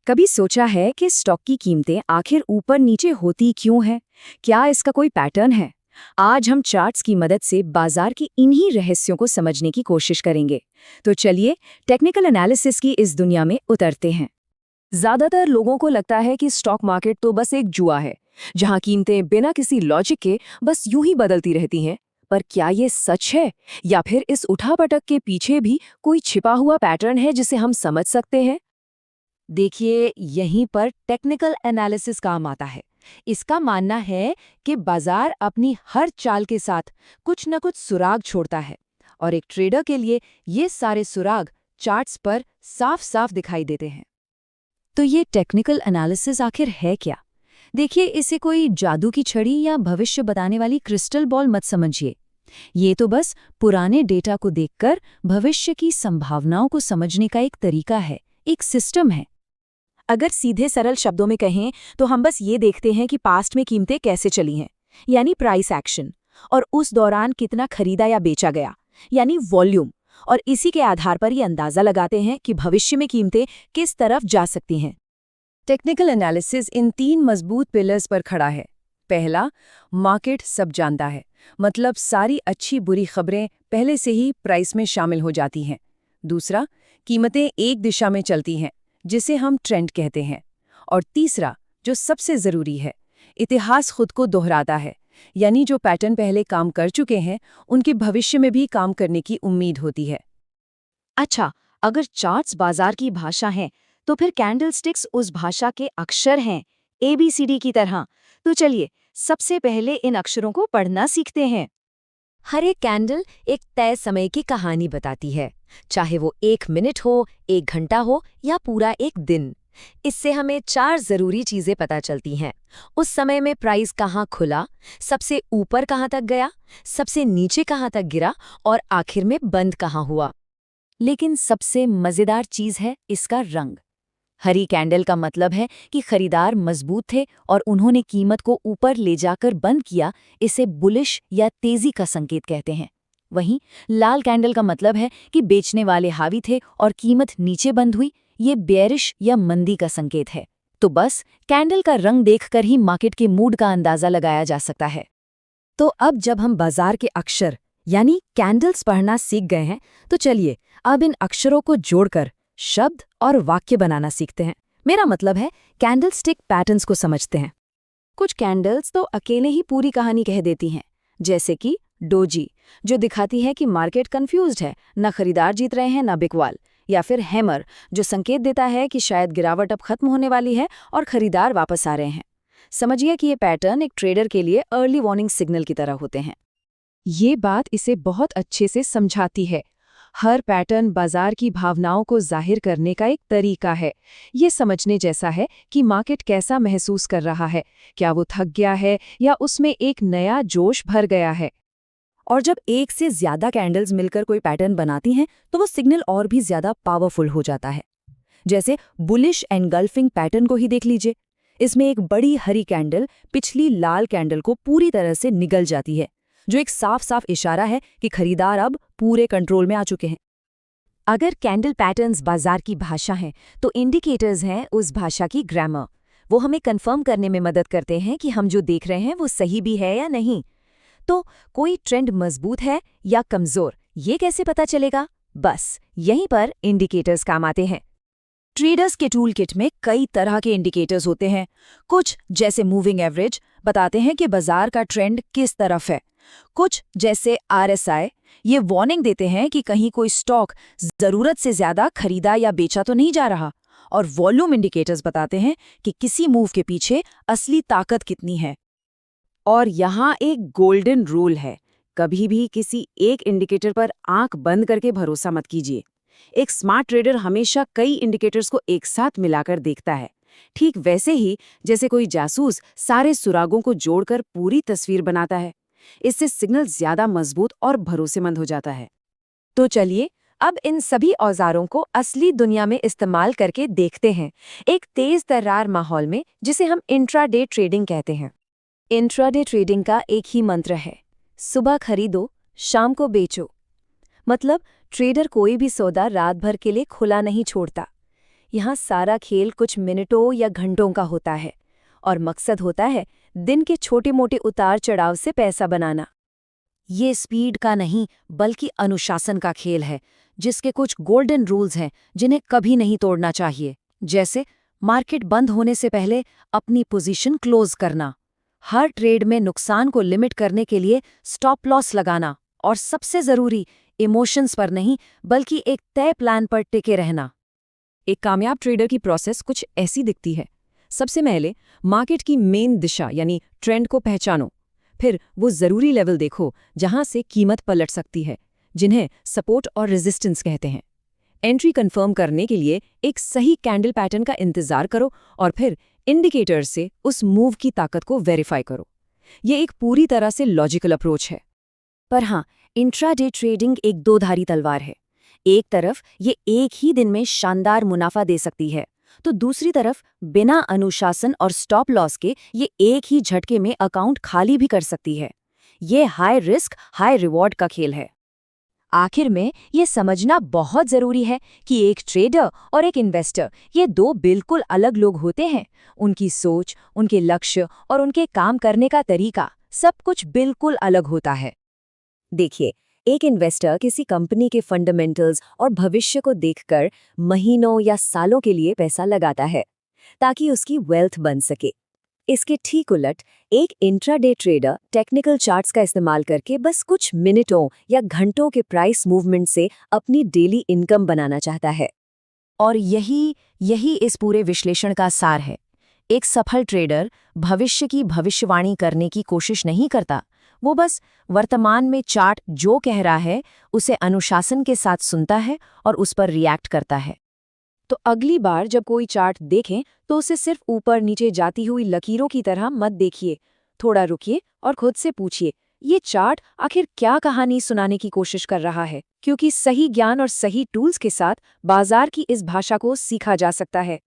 कभी सोचा है कि स्टॉक की कीमतें आखिर ऊपर नीचे होती क्यों हैं? क्या इसका कोई पैटर्न है? आज हम चार्ट्स की मदद से बाजार की इन्हीं रहस्यों को समझने की कोशिश करेंगे। तो चलिए टेक्निकल एनालिसिस की इस दुनिया में उतरते हैं। ज्यादातर लोगों को लगता है कि स्टॉक मार्केट तो बस एक जुआ है, जहां कीमतें बिना किसी लॉजिक के बस यूं ही बदलती रहती हैं। पर क्या ये सच है, या फिर इस उठापटक के पीछे भी कोई छिपा हुआ पैटर्न है जिसे हम समझ सकते हैं? देखिए, यहीं पर टेक्निकल एनालिसिस काम आता है। इसका मानना है कि बाजार अपनी हर चाल के साथ कुछ न कुछ सुराग छोड़ता है, और एक ट्रेडर के लिए ये सारे सुराग चार्ट्स पर साफ साफ दिखाई देते हैं। तो ये टेक्निकल एनालिसिस आखिर है क्या? देखिए, इसे कोई जादू की छड़ी या भविष्य बताने वाली क्रिस्टल बॉल मत समझिए। ये तो बस पुराने डेटा को देखकर भविष्य की संभावनाओं को समझने का एक तरीका है, एक सिस्टम है। अगर सीधे सरल शब्दों में कहें तो हम बस ये देखते हैं कि पास्ट में कीमतें कैसे चली हैं, यानी प्राइस एक्शन, और उस दौरान कितना खरीदा या बेचा गया, यानी वॉल्यूम, और इसी के आधार पर ये अंदाजा लगाते हैं कि भविष्य में कीमतें किस तरफ जा सकती हैं। टेक्निकल एनालिसिस इन 3 मजबूत पिलर्स पर खड़ा है। पहला, मार्केट सब जानता है, मतलब सारी अच्छी बुरी खबरें पहले से ही प्राइस में शामिल हो जाती हैं। दूसरा, कीमतें एक दिशा में चलती हैं, जिसे हम ट्रेंड कहते हैं। और तीसरा, जो सबसे ज़रूरी है, इतिहास खुद को दोहराता है, यानी जो पैटर्न पहले काम कर चुके हैं उनके भविष्य में भी काम करने की उम्मीद होती है। अच्छा, अगर चार्ट्स बाजार की भाषा हैं, तो फिर कैंडलस्टिक्स उस भाषा के अक्षर हैं, ABCD की तरह। तो चलिए सबसे पहले इन अक्षरों को पढ़ना सीखते हैं। हर एक कैंडल एक तय समय की कहानी बताती है, चाहे वो 1 मिनट हो, 1 घंटा हो या पूरा एक दिन। इससे हमें 4 जरूरी चीजें पता चलती हैं। उस समय में प्राइस कहाँ खुला, सबसे ऊपर कहाँ तक गया, सबसे नीचे कहाँ तक गिरा, और आखिर में बंद कहाँ हुआ। लेकिन सबसे मजेदार चीज है इसका रंग। हरी कैंडल का मतलब है कि खरीदार मजबूत थे और उन्होंने कीमत को ऊपर ले जाकर बंद किया। इसे बुलिश या तेजी का संकेत कहते हैं। वहीं लाल कैंडल का मतलब है कि बेचने वाले हावी थे और कीमत नीचे बंद हुई। ये बेयरिश या मंदी का संकेत है। तो बस कैंडल का रंग देखकर ही मार्केट के मूड का अंदाजा लगाया जा सकता है। तो अब जब हम बाजार के अक्षर यानी कैंडल्स पढ़ना सीख गए हैं, तो चलिए अब इन अक्षरों को जोड़कर शब्द और वाक्य बनाना सीखते हैं। मेरा मतलब है कैंडलस्टिक पैटर्न्स को समझते हैं। कुछ कैंडल्स तो अकेले ही पूरी कहानी कह देती हैं, जैसे कि डोजी, जो दिखाती है कि मार्केट कंफ्यूज्ड है, न खरीदार जीत रहे हैं न बिकवाल। या फिर हैमर, जो संकेत देता है कि शायद गिरावट अब खत्म होने वाली है और खरीदार वापस आ रहे हैं। समझिए कि ये पैटर्न एक ट्रेडर के लिए अर्ली वार्निंग सिग्नल की तरह होते हैं। ये बात इसे बहुत अच्छे से समझाती है। हर पैटर्न बाजार की भावनाओं को जाहिर करने का एक तरीका है। ये समझने जैसा है कि मार्केट कैसा महसूस कर रहा है, क्या वो थक गया है या उसमें एक नया जोश भर गया है। और जब एक से ज्यादा कैंडल्स मिलकर कोई पैटर्न बनाती हैं, तो वो सिग्नल और भी ज्यादा पावरफुल हो जाता है। जैसे बुलिश एनगल्फिंग पैटर्न को ही देख लीजिए। इसमें एक बड़ी हरी कैंडल पिछली लाल कैंडल को पूरी तरह से निगल जाती है, जो एक साफ साफ इशारा है कि खरीदार अब पूरे कंट्रोल में आ चुके हैं। अगर कैंडल पैटर्न्स बाजार की भाषा हैं, तो इंडिकेटर्स हैं उस भाषा की ग्रामर। वो हमें कंफर्म करने में मदद करते हैं कि हम जो देख रहे हैं वो सही भी है या नहीं। तो कोई ट्रेंड मजबूत है या कमजोर, ये कैसे पता चलेगा? बस यहीं पर इंडिकेटर्स काम आते हैं। ट्रेडर्स के टूल किट में कई तरह के इंडिकेटर्स होते हैं। कुछ जैसे मूविंग एवरेज बताते हैं कि बाजार का ट्रेंड किस तरफ है। कुछ जैसे RSI ये वार्निंग देते हैं कि कहीं कोई स्टॉक जरूरत से ज्यादा खरीदा या बेचा तो नहीं जा रहा। और वॉल्यूम इंडिकेटर्स बताते हैं कि किसी मूव के पीछे असली ताकत कितनी है। और यहाँ एक गोल्डन रूल है, कभी भी किसी एक इंडिकेटर पर आंख बंद करके भरोसा मत कीजिए। एक स्मार्ट ट्रेडर हमेशा कई इंडिकेटर्स को एक साथ मिलाकर देखता है, ठीक वैसे ही जैसे कोई जासूस सारे सुरागों को जोड़कर पूरी तस्वीर बनाता है। इससे सिग्नल ज्यादा मजबूत और भरोसेमंद हो जाता है। तो चलिए अब इन सभी औजारों को असली दुनिया में इस्तेमाल करके देखते हैं, एक तेज तर्रार माहौल में, जिसे हम इंट्राडे ट्रेडिंग कहते हैं। इंट्राडे ट्रेडिंग का एक ही मंत्र है, सुबह खरीदो, शाम को बेचो। मतलब ट्रेडर कोई भी सौदा रात भर के लिए खुला नहीं छोड़ता। यहाँ सारा खेल कुछ मिनटों या घंटों का होता है और मकसद होता है दिन के छोटे-मोटे उतार-चढ़ाव से पैसा बनाना। ये स्पीड का नहीं बल्कि अनुशासन का खेल है, जिसके कुछ गोल्डन रूल्स हैं जिन्हें कभी नहीं तोड़ना चाहिए। जैसे मार्केट बंद होने से पहले अपनी पोजीशन क्लोज करना, हर ट्रेड में नुकसान को लिमिट करने के लिए स्टॉप लॉस लगाना और सबसे जरूरी इमोशंस पर नहीं बल्कि एक तय प्लान पर टिके रहना। एक कामयाब ट्रेडर की प्रोसेस कुछ ऐसी दिखती है। सबसे पहले मार्केट की मेन दिशा यानी ट्रेंड को पहचानो। फिर वो जरूरी लेवल देखो जहां से कीमत पलट सकती है, जिन्हें सपोर्ट और रेजिस्टेंस कहते हैं। एंट्री कंफर्म करने के लिए एक सही कैंडल पैटर्न का इंतजार करो और फिर इंडिकेटर से उस मूव की ताकत को वेरीफाई करो। ये एक पूरी तरह से लॉजिकल अप्रोच है। पर हाँ, इंट्राडे ट्रेडिंग एक दो-धारी तलवार है। एक तरफ ये एक ही दिन में शानदार मुनाफा दे सकती है, तो दूसरी तरफ बिना अनुशासन और स्टॉप लॉस के ये एक ही झटके में अकाउंट खाली भी कर सकती है। ये हाई रिस्क हाई रिवॉर्ड का खेल है। आखिर में ये समझना बहुत जरूरी है कि एक ट्रेडर और एक इन्वेस्टर ये दो बिल्कुल अलग लोग होते हैं। उनकी सोच, उनके लक्ष्य और उनके काम करने का तरीका सब कुछ बिल्कुल अलग होता है। देखिए, एक इन्वेस्टर किसी कंपनी के फंडामेंटल्स और भविष्य को देखकर महीनों या सालों के लिए पैसा लगाता है ताकि उसकी वेल्थ बन सके। इसके ठीक उलट एक इंट्राडे ट्रेडर टेक्निकल चार्ट्स का इस्तेमाल करके बस कुछ मिनटों या घंटों के प्राइस मूवमेंट से अपनी डेली इनकम बनाना चाहता है। और यही इस पूरे विश्लेषण का सार है। एक सफल ट्रेडर भविष्य की भविष्यवाणी करने की कोशिश नहीं करता, वो बस वर्तमान में चार्ट जो कह रहा है उसे अनुशासन के साथ सुनता है और उस पर रिएक्ट करता है। तो अगली बार जब कोई चार्ट देखें तो उसे सिर्फ ऊपर नीचे जाती हुई लकीरों की तरह मत देखिए। थोड़ा रुकिए और खुद से पूछिए, ये चार्ट आखिर क्या कहानी सुनाने की कोशिश कर रहा है? क्योंकि सही ज्ञान और सही टूल्स के साथ बाजार की इस भाषा को सीखा जा सकता है।